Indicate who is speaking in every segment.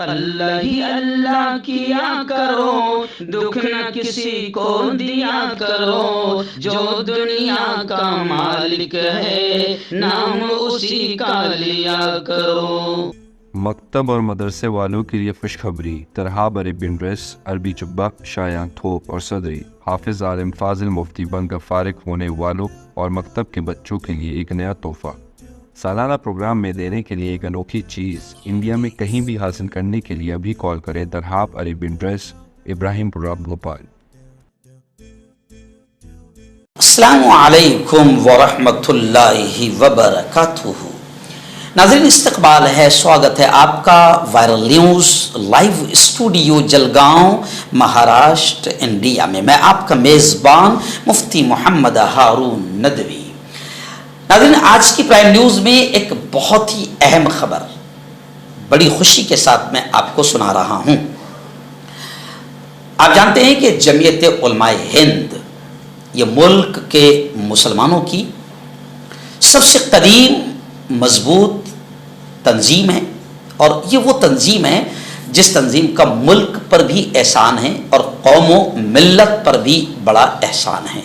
Speaker 1: اللہ ہی اللہ کیا کرو، دکھ نہ کسی کو دیا کرو، جو دنیا کا مالک ہے نام اسی کا لیا کرو۔
Speaker 2: مکتب اور مدرسے والوں کے لیے خوشخبری، ترحاب عربین ڈریس، عربی جبہ، شایان تھوپ اور صدری۔ حافظ عالم فاضل مفتی بن کر فارغ ہونے والوں اور مکتب کے بچوں کے لیے ایک نیا تحفہ۔ سالانہ پروگرام میں دینے کے لیے ایک انوکھی چیز، انڈیا میں کہیں بھی حاصل کرنے کے لیے ابھی کال کریں۔ ترحاب عربین ڈریس، ابراہیم پورہ، بھوپال۔
Speaker 3: السلام علیکم ورحمۃ اللہ وبرکاتہ۔ ناظرین، استقبال ہے، سواگت ہے آپ کا viral news live studio Jalgaon, Maharashtra, India میں۔ میں آپ کا میزبان مفتی محمد ہارون ندوی۔ ناظرین، آج کی پرائم نیوز میں ایک بہت ہی اہم خبر بڑی خوشی کے ساتھ میں آپ کو سنا رہا ہوں۔ آپ جانتے ہیں کہ جمعیت علماء ہند یہ ملک کے مسلمانوں کی سب سے قدیم مضبوط تنظیم ہے، اور یہ وہ تنظیم ہے جس تنظیم کا ملک پر بھی احسان ہے اور قوم و ملت پر بھی بڑا احسان ہے۔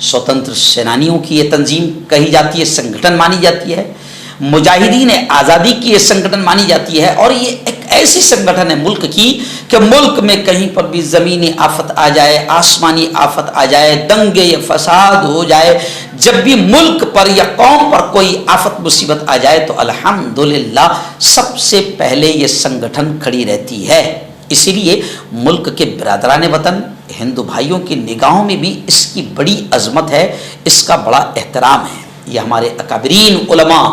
Speaker 3: سوتنتر سینانیوں کی یہ تنظیم کہی جاتی ہے، سنگھٹن مانی جاتی ہے، مجاہدین آزادی کی یہ سنگھٹن مانی جاتی ہے، اور یہ ایک ایسی سنگھٹن ہے ملک کی کہ ملک میں کہیں پر بھی زمینی آفت آ جائے، آسمانی آفت آ جائے، دنگے یا فساد ہو جائے، جب بھی ملک پر یا قوم پر کوئی آفت مصیبت آ جائے تو الحمدللہ سب سے پہلے یہ سنگھٹن کھڑی رہتی ہے۔ اسی لیے ملک کے برادران وطن ہندو بھائیوں کی نگاہوں میں بھی اس کی بڑی عظمت ہے، اس کا بڑا احترام ہے۔ یہ ہمارے اکابرین علماء،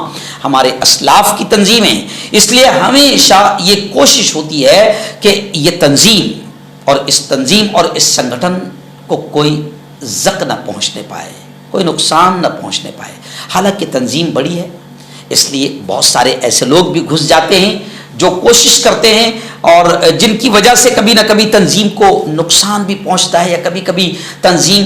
Speaker 3: ہمارے اسلاف کی تنظیم ہے، اس لیے ہمیشہ یہ کوشش ہوتی ہے کہ یہ تنظیم اور اس سنگھٹن کو کوئی زخم نہ پہنچنے پائے، کوئی نقصان نہ پہنچنے پائے۔ حالانکہ تنظیم بڑی ہے، اس لیے بہت سارے ایسے لوگ بھی گھس جاتے ہیں جو کوشش کرتے ہیں اور جن کی وجہ سے کبھی نہ کبھی تنظیم کو نقصان بھی پہنچتا ہے، یا کبھی کبھی تنظیم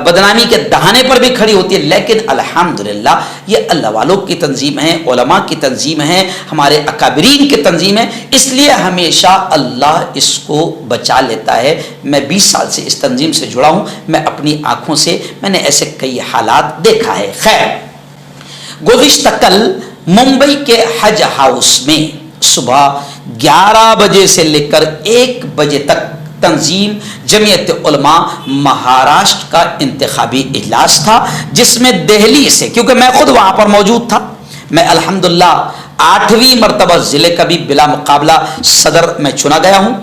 Speaker 3: بدنامی کے دہانے پر بھی کھڑی ہوتی ہے۔ لیکن الحمدللہ یہ اللہ والوں کی تنظیم ہے، علماء کی تنظیم ہے، ہمارے اکابرین کی تنظیم ہے، اس لیے ہمیشہ اللہ اس کو بچا لیتا ہے۔ میں 20 سال سے اس تنظیم سے جڑا ہوں، میں اپنی آنکھوں سے میں نے ایسے کئی حالات دیکھا ہے۔ خیر، گزشتہ کل ممبئی کے حج ہاؤس میں صبح 11 بجے سے لے کر 1 بجے تک تنظیم جمعیت علماء مہاراشٹر کا انتخابی اجلاس تھا، جس میں دہلی سے، کیونکہ میں خود وہاں پر موجود تھا، میں الحمدللہ 8ویں مرتبہ ضلع کا بھی بلا مقابلہ صدر میں چنا گیا ہوں،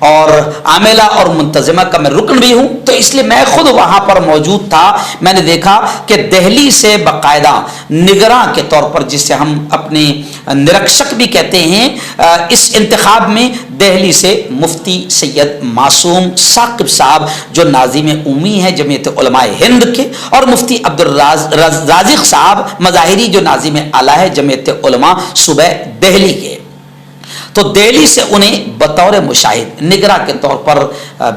Speaker 3: اور عاملہ اور منتظمہ کا میں رکن بھی ہوں، تو اس لیے میں خود وہاں پر موجود تھا۔ میں نے دیکھا کہ دہلی سے باقاعدہ نگراں کے طور پر، جسے ہم اپنے نرکشک بھی کہتے ہیں، اس انتخاب میں دہلی سے مفتی سید معصوم ثاقب صاحب جو ناظم عمومی ہیں جمعیت علماء ہند کے، اور مفتی عبدالرازق صاحب مظاہری جو ناظم اعلیٰ ہے جمعیت علماء صوبہ دہلی کے، تو دہلی سے انہیں بطور مشاہد نگراں کے طور پر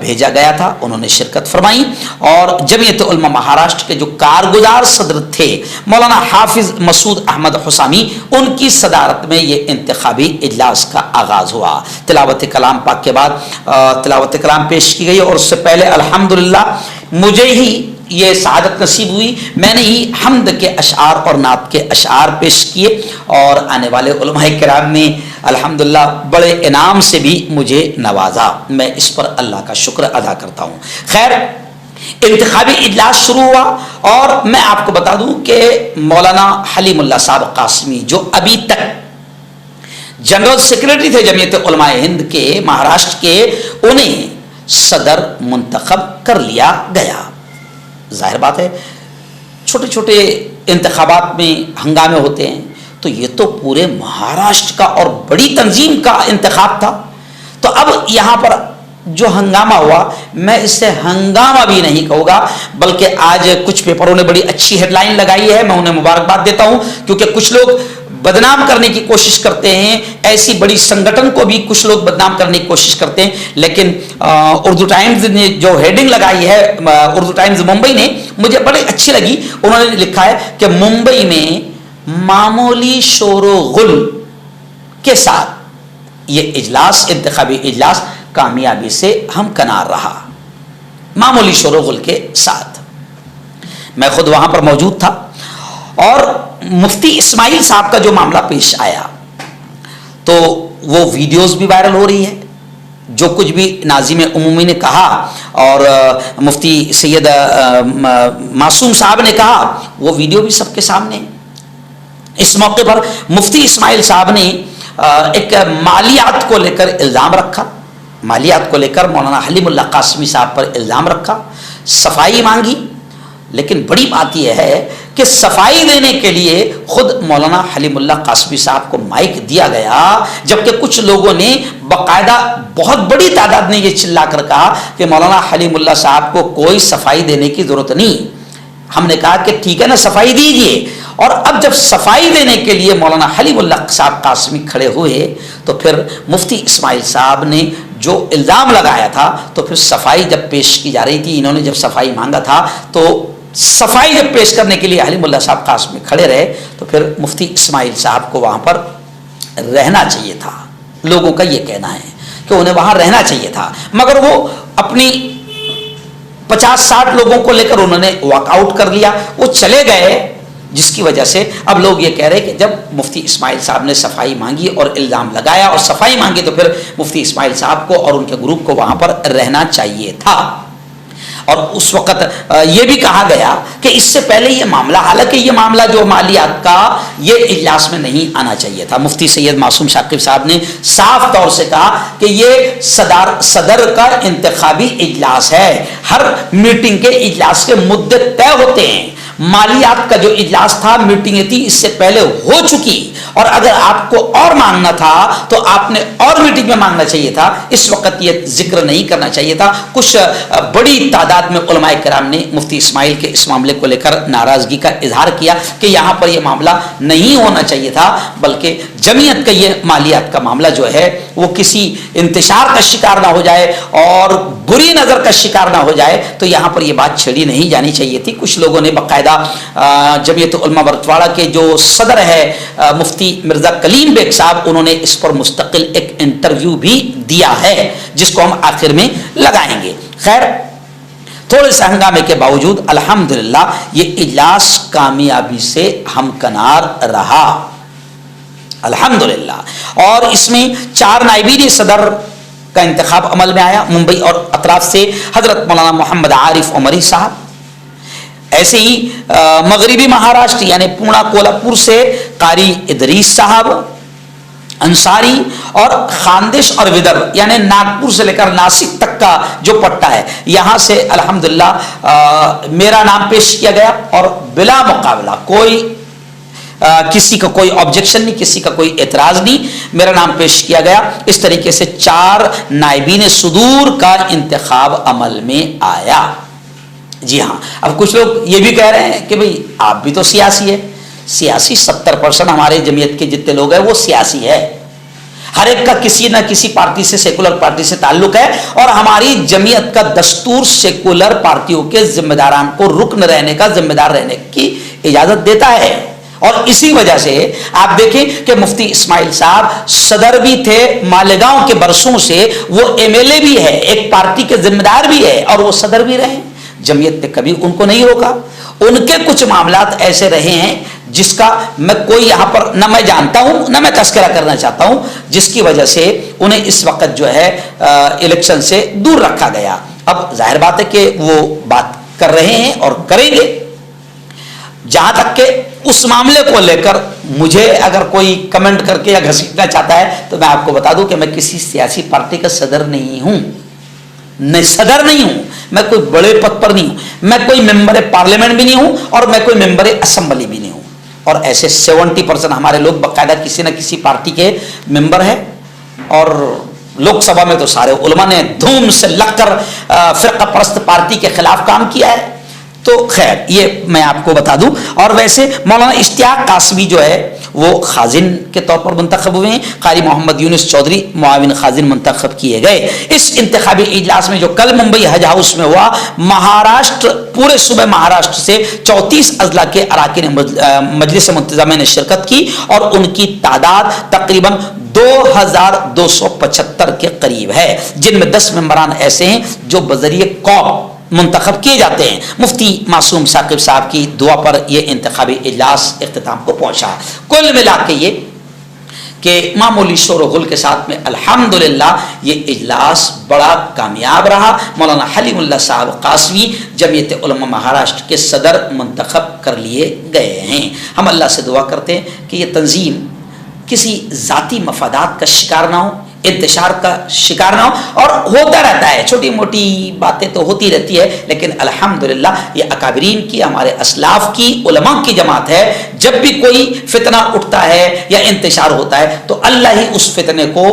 Speaker 3: بھیجا گیا تھا۔ انہوں نے شرکت فرمائی، اور جمعیت علماء مہاراشٹر کے جو کارگزار صدر تھے مولانا حافظ مسعود احمد حسامی، ان کی صدارت میں یہ انتخابی اجلاس کا آغاز ہوا۔ تلاوت کلام پاک کے بعد تلاوت کلام پیش کی گئی، اور اس سے پہلے الحمدللہ مجھے ہی یہ سعادت نصیب ہوئی، میں نے ہی حمد کے اشعار اور نعت کے اشعار پیش کیے، اور آنے والے علماء کرام نے الحمدللہ بڑے انعام سے بھی مجھے نوازا۔ میں اس پر اللہ کا شکر ادا کرتا ہوں۔ خیر، انتخابی اجلاس شروع ہوا، اور میں آپ کو بتا دوں کہ مولانا حلیم اللہ صاحب قاسمی جو ابھی تک جنرل سیکریٹری تھے جمعیت علماء ہند کے مہاراشٹر کے، انہیں صدر منتخب کر لیا گیا۔ ظاہر بات ہے، چھوٹے چھوٹے انتخابات میں ہنگامے ہوتے ہیں، تو یہ تو پورے مہاراشٹر کا اور بڑی تنظیم کا انتخاب تھا، تو اب یہاں پر جو ہنگامہ ہوا، میں اس سے ہنگامہ بھی نہیں کہوں گا، بلکہ آج کچھ پیپروں نے بڑی اچھی ہیڈ لائن لگائی ہے، میں انہیں مبارکباد دیتا ہوں، کیونکہ کچھ لوگ بدنام کرنے کی کوشش کرتے ہیں، ایسی بڑی سنگھٹن کو بھی کچھ لوگ بدنام کرنے کی کوشش کرتے ہیں، لیکن اردو ٹائمز نے جو ہیڈنگ لگائی ہے، اردو ٹائمز ممبئی نے، مجھے بڑی اچھی لگی۔ انہوں نے لکھا ہے کہ ممبئی میں معمولی شور و غل کے ساتھ یہ اجلاس انتخابی اجلاس کامیابی سے ہمکنار رہا، معمولی شور و غل کے ساتھ۔ میں خود وہاں پر موجود تھا، اور مفتی اسماعیل صاحب کا جو معاملہ پیش آیا تو وہ ویڈیوز بھی وائرل ہو رہی ہے، جو کچھ بھی ناظم عمومی نے کہا اور مفتی سید معصوم صاحب نے کہا وہ ویڈیو بھی سب کے سامنے ہے۔ اس موقع پر مفتی اسماعیل صاحب نے ایک مالیات کو لے کر الزام رکھا، مالیات کو لے کر مولانا حلیم اللہ قاسمی صاحب پر الزام رکھا، صفائی مانگی، لیکن بڑی بات یہ ہے کہ صفائی دینے کے لیے خود مولانا حلیم اللہ قاسمی صاحب کو مائک دیا گیا، جبکہ کچھ لوگوں نے باقاعدہ بہت بڑی تعداد نے یہ چلا کر کہا کہ مولانا حلیم اللہ صاحب کو کوئی صفائی دینے کی ضرورت نہیں۔ ہم نے کہا کہ ٹھیک ہے نا، صفائی دیجیے، اور اب جب صفائی دینے کے لیے مولانا حلیم اللہ صاحب قاسمی کھڑے ہوئے تو پھر مفتی اسماعیل صاحب نے جو الزام لگایا تھا، تو پھر صفائی جب پیش کی جا رہی تھی، انہوں نے جب صفائی مانگا تھا تو صفائی جب پیش کرنے کے لیے حلیم اللہ صاحب قاسمی کھڑے رہے تو پھر مفتی اسماعیل صاحب کو وہاں پر رہنا چاہیے تھا۔ لوگوں کا یہ کہنا ہے کہ انہیں وہاں رہنا چاہیے تھا، مگر وہ اپنی 50-60 لوگوں کو لے کر انہوں نے واک آؤٹ کر لیا، وہ چلے گئے، جس کی وجہ سے اب لوگ یہ کہہ رہے کہ جب مفتی اسماعیل صاحب نے صفائی مانگی اور الزام لگایا اور صفائی مانگی تو پھر مفتی اسماعیل صاحب کو اور ان کے گروپ کو وہاں پر رہنا چاہیے تھا۔ اور اس وقت یہ بھی کہا گیا کہ اس سے پہلے یہ معاملہ، حالانکہ یہ معاملہ جو مالیات کا، یہ اجلاس میں نہیں آنا چاہیے تھا۔ مفتی سید معصوم ثاقب صاحب نے صاف طور سے کہا کہ یہ صدر کا انتخابی اجلاس ہے، ہر میٹنگ کے اجلاس کے مدے طے ہوتے ہیں۔ مالیات کا جو اجلاس تھا، میٹنگ تھی اس سے پہلے ہو چکی، اور اگر آپ کو اور مانگنا تھا تو آپ نے اور میٹنگ میں مانگنا چاہیے تھا، اس وقت یہ ذکر نہیں کرنا چاہیے تھا۔ کچھ بڑی تعداد میں علماء کرام نے مفتی اسماعیل کے اس معاملے کو لے کر ناراضگی کا اظہار کیا کہ یہاں پر یہ معاملہ نہیں ہونا چاہیے تھا، بلکہ جمعیت کا یہ مالیات کا معاملہ جو ہے وہ کسی انتشار کا شکار نہ ہو جائے اور بری نظر کا شکار نہ ہو جائے، تو یہاں پر یہ بات چھیڑی نہیں جانی چاہیے تھی۔ کچھ لوگوں نے باقاعدہ جمعیت علماء برطواڑہ کے جو صدر ہے مفتی مرزا کلیم بیگ صاحب، انہوں نے اس پر مستقل ایک انٹرویو بھی دیا ہے، جس کو ہم آخر میں لگائیں گے۔ خیر، تھوڑے سے ہنگامے کے باوجود الحمدللہ یہ اجلاس کامیابی سے ہمکنار رہا، الحمدللہ۔ اور اس میں 4 نائبین صدر کا انتخاب عمل میں آیا، ممبئی اور اطراف سے حضرت مولانا محمد عارف عمری صاحب، ایسے ہی مغربی مہاراشٹر یعنی پونا کولہاپور سے قاری ادریس صاحب انصاری، اور خاندیش اور ودربھ یعنی ناگپور سے لے کر ناسک تک کا جو پٹا ہے، یہاں سے الحمدللہ میرا نام پیش کیا گیا، اور بلا مقابلہ کوئی کسی کا کوئی آبجیکشن نہیں، کسی کا کوئی اعتراض نہیں، میرا نام پیش کیا گیا۔ اس طریقے سے 4 نائبین صدور کا انتخاب عمل میں آیا۔ جی ہاں، اب کچھ لوگ یہ بھی کہہ رہے ہیں کہ بھئی آپ بھی تو سیاسی ہے، سیاسی 70% ہمارے جمعیت کے جتنے لوگ ہیں وہ سیاسی ہے، ہر ایک کا کسی نہ کسی پارٹی سے، سیکولر پارٹی سے تعلق ہے، اور ہماری جمعیت کا دستور سیکولر پارٹیوں کے ذمہ داران کو رکن رہنے کا، ذمہ دار رہنے کی اجازت دیتا ہے۔ اور اسی وجہ سے آپ دیکھیں کہ مفتی اسماعیل صاحب صدر بھی تھے مالیگاؤں کے برسوں سے، وہ MLA بھی ہے، ایک پارٹی کے ذمہ دار بھی ہے، اور وہ صدر بھی رہے۔ جمعیت نے کبھی ان کو نہیں روکا۔ ان کے کچھ معاملات ایسے رہے ہیں جس کا میں کوئی یہاں پر نہ میں جانتا ہوں نہ میں تذکرہ کرنا چاہتا ہوں، جس کی وجہ سے انہیں اس وقت جو ہے الیکشن سے دور رکھا گیا۔ اب ظاہر بات ہے کہ وہ بات کر رہے ہیں اور کریں گے۔ جہاں تک کہ اس معاملے کو لے کر مجھے اگر کوئی کمنٹ کر کے یا گھسیٹنا چاہتا ہے تو میں آپ کو بتا دوں کہ میں کسی سیاسی پارٹی کا صدر نہیں ہوں، میں صدر نہیں ہوں، میں کوئی بڑے پد پر نہیں ہوں، میں کوئی ممبر پارلیمنٹ بھی نہیں ہوں، اور میں کوئی ممبر اسمبلی بھی نہیں ہوں۔ اور ایسے 70% ہمارے لوگ باقاعدہ کسی نہ کسی پارٹی کے ممبر ہیں، اور لوک سبھا میں تو سارے علماء نے دھوم سے لگ کر فرقہ پرست پارٹی کے خلاف کام کیا ہے۔ تو خیر یہ میں آپ کو بتا دوں۔ اور ویسے مولانا اشتیاق قاسمی جو ہے وہ خازن کے طور پر منتخب ہوئے ہیں، قاری محمد یونس چودھری معاون خازن منتخب کیے گئے۔ اس انتخابی اجلاس میں جو کل ممبئی حج ہاؤس میں ہوا، مہاراشٹر، پورے صوبے مہاراشٹر سے 34 اضلاع کے اراکین مجلس منتظمہ نے شرکت کی، اور ان کی تعداد تقریباً 2275 کے قریب ہے، جن میں 10 ممبران ایسے ہیں جو بذریعہ کاپ منتخب کیے جاتے ہیں۔ مفتی معصوم ثاقب صاحب کی دعا پر یہ انتخابی اجلاس اختتام کو پہنچا۔ کل ملا کے یہ کہ معمولی شور و غل کے ساتھ میں الحمدللہ یہ اجلاس بڑا کامیاب رہا۔ مولانا حلیم اللہ صاحب قاسمی جمعیت علماء مہاراشٹر کے صدر منتخب کر لیے گئے ہیں۔ ہم اللہ سے دعا کرتے ہیں کہ یہ تنظیم کسی ذاتی مفادات کا شکار نہ ہو، انتشار کا شکار نہ ہو، اور ہوتا رہتا ہے، چھوٹی موٹی باتیں تو ہوتی رہتی ہے، لیکن الحمدللہ یہ اکابرین کی، ہمارے اسلاف کی، علماء کی جماعت ہے۔ جب بھی کوئی فتنہ اٹھتا ہے یا انتشار ہوتا ہے تو اللہ ہی اس فتنے کو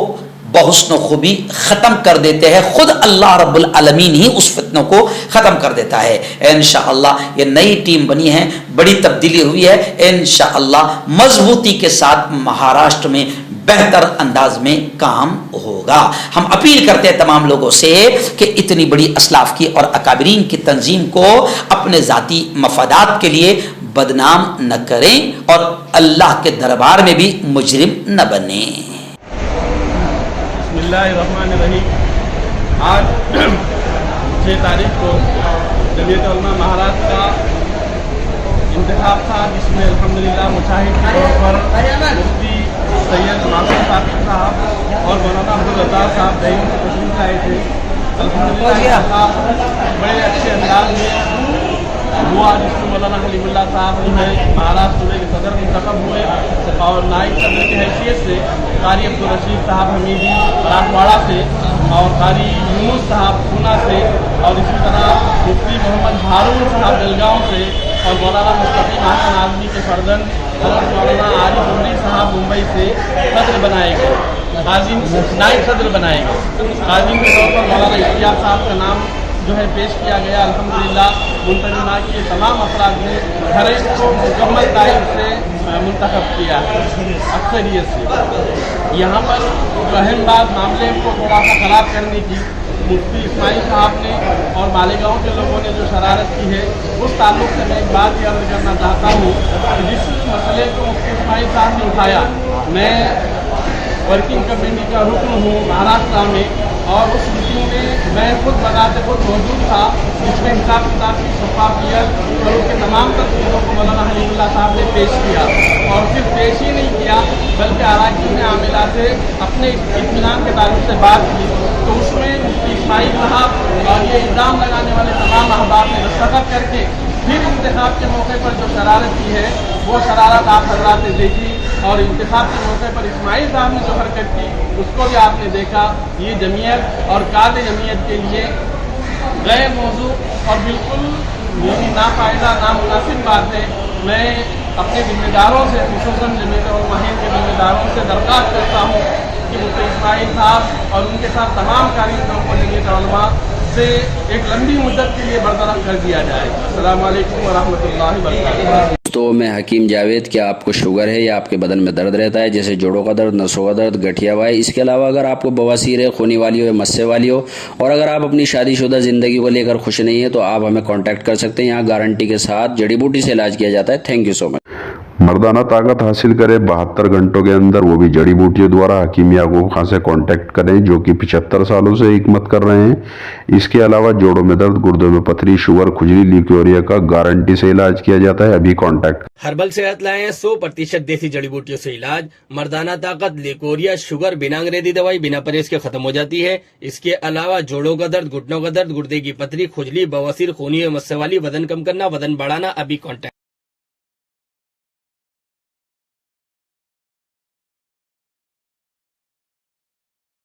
Speaker 3: بحسن و خوبی ختم کر دیتے ہیں، خود اللہ رب العالمین ہی اس فتنوں کو ختم کر دیتا ہے۔ انشاءاللہ یہ نئی ٹیم بنی ہے، بڑی تبدیلی ہوئی ہے، انشاءاللہ مضبوطی کے ساتھ مہاراشٹر میں بہتر انداز میں کام ہوگا۔ ہم اپیل کرتے ہیں تمام لوگوں سے کہ اتنی بڑی اسلاف کی اور اکابرین کی تنظیم کو اپنے ذاتی مفادات کے لیے بدنام نہ کریں اور اللہ کے دربار میں بھی مجرم نہ بنیں۔
Speaker 4: بسم اللہ الرحمن الرحیم۔ آج 6 تاریخ کو جمعیت علماء مہاراشٹر کا انتخاب تھا، جس میں الحمدللہ مشاہد کے طور پر مفتی سید معصوم ثاقب صاحب اور مولانا عبدالرزاق صاحب دہلی سے تشریف لائے تھے۔ الحمدللہ انتخاب بڑے اچھے انداز میں ہوا، جس میں مولانا حلیم اللہ صاحب جو ہے مہاراشٹر صوبے کے صدر منتخب ہوئے، اور نائب صدر کی حیثیت سے قاری عبدالرشید صاحب حمیدی مراٹھواڑہ سے، اور قاری یونس صاحب پونا سے، اور اسی طرح مفتی محمد ہارون صاحب جلگاؤں سے، اور مولانا مستقیم حسن اعظمی کے فرزند حضرت مولانا عارف عمری صاحب ممبئی سے صدر بنائے گئے، نائب صدر بنائے گئے۔ قاضی کے طور پر مولانا اشتیاق صاحب کا نام جو ہے پیش کیا گیا۔ الحمدللہ منتظمہ کے تمام افراد نے ہر ایک کو مکمل ٹائم سے منتخب کیا اکثریت سے۔ یہاں پر جو اہم بات معاملے کو تھوڑا سا خراب کرنے کی مفتی اسماعیل صاحب نے اور مالیگاؤں کے لوگوں نے جو شرارت کی ہے، اس تعلق سے میں ایک بات یہ عرض کرنا چاہتا ہوں کہ جس مسئلے کو مفتی اسماعیل صاحب نے اٹھایا، میں ورکنگ کمیٹی کا رکن ہوں مہاراشٹر میں، اور اس میٹنگ میں میں خود بذات خود موجود تھا، جس میں حساب کتاب کی شفافیت اور اس کے تمام تصویروں کو مولانا حلیم اللہ صاحب نے پیش کیا، اور صرف پیش ہی نہیں کیا بلکہ اراکین عاملہ سے اپنے اطمینان کے تعلق سے بات کی۔ تو اس میں مفتی اسماعیل صاحب اور یہ الزام لگانے والے تمام احباب نے دستخط کر کے پھر انتخاب کے موقع پر جو شرارت کی ہے وہ شرارت آپ حضرات نے دیکھی، اور انتخاب کے موقع پر اسماعیل صاحب نے جو حرکت کی اس کو بھی آپ نے دیکھا۔ یہ جمعیت اور قائد جمعیت کے لیے غیر موضوع اور بالکل ناپائیدہ نامناسب بات ہے۔ میں اپنے ذمہ داروں سے، خصوصاً جمعیت علماء ہند کے ذمہ داروں سے درخواست کرتا ہوں کہ مفتی اسماعیل صاحب اور ان کے ساتھ تمام کاریگروں کو جمعیت علماء سے ایک لمبی مدت کے لیے برطرف کر دیا جائے۔ السلام علیکم ورحمۃ اللہ وبرکاتہ۔
Speaker 5: تو میں حکیم جاوید، کیا آپ کو شوگر ہے یا آپ کے بدن میں درد رہتا ہے، جیسے جوڑوں کا درد، نسوں کا درد، گٹھیا وائے؟ اس کے علاوہ اگر آپ کو بواسیر ہے، خونی والی ہو یا مسے والی ہو، اور اگر آپ اپنی شادی شدہ زندگی کو لے کر خوش نہیں ہیں تو آپ ہمیں کانٹیکٹ کر سکتے ہیں۔ یہاں گارنٹی کے ساتھ جڑی بوٹی سے علاج کیا جاتا ہے۔ تھینک یو سو مچ۔
Speaker 2: مردانہ طاقت حاصل کرے 72 گھنٹوں کے اندر، وہ بھی جڑی بوٹیوں دوارا، حکیم یعقوب خان سے کانٹیکٹ کریں جو کہ 75 سالوں سے حکمت کر رہے ہیں۔ اس کے علاوہ جوڑوں میں درد، گردوں میں پتھری، شوگر، کھجلی، لیکوریا کا گارنٹی سے علاج کیا جاتا ہے۔ ابھی کانٹیکٹ۔
Speaker 6: ہربل صحت لائیں 100% دیسی جڑی بوٹیوں سے علاج۔ مردانہ طاقت، لیکوریا، شوگر بنا انگریزی دوائی، بنا پرہیز کے ختم ہو جاتی ہے۔ اس کے علاوہ جوڑوں کا درد، گھٹنوں کا درد، گردے کی پتھری، کھجلی، بواسیر، خونی و مسے والی، وزن کم کرنا، وزن بڑھانا، ابھی کانٹیکٹ۔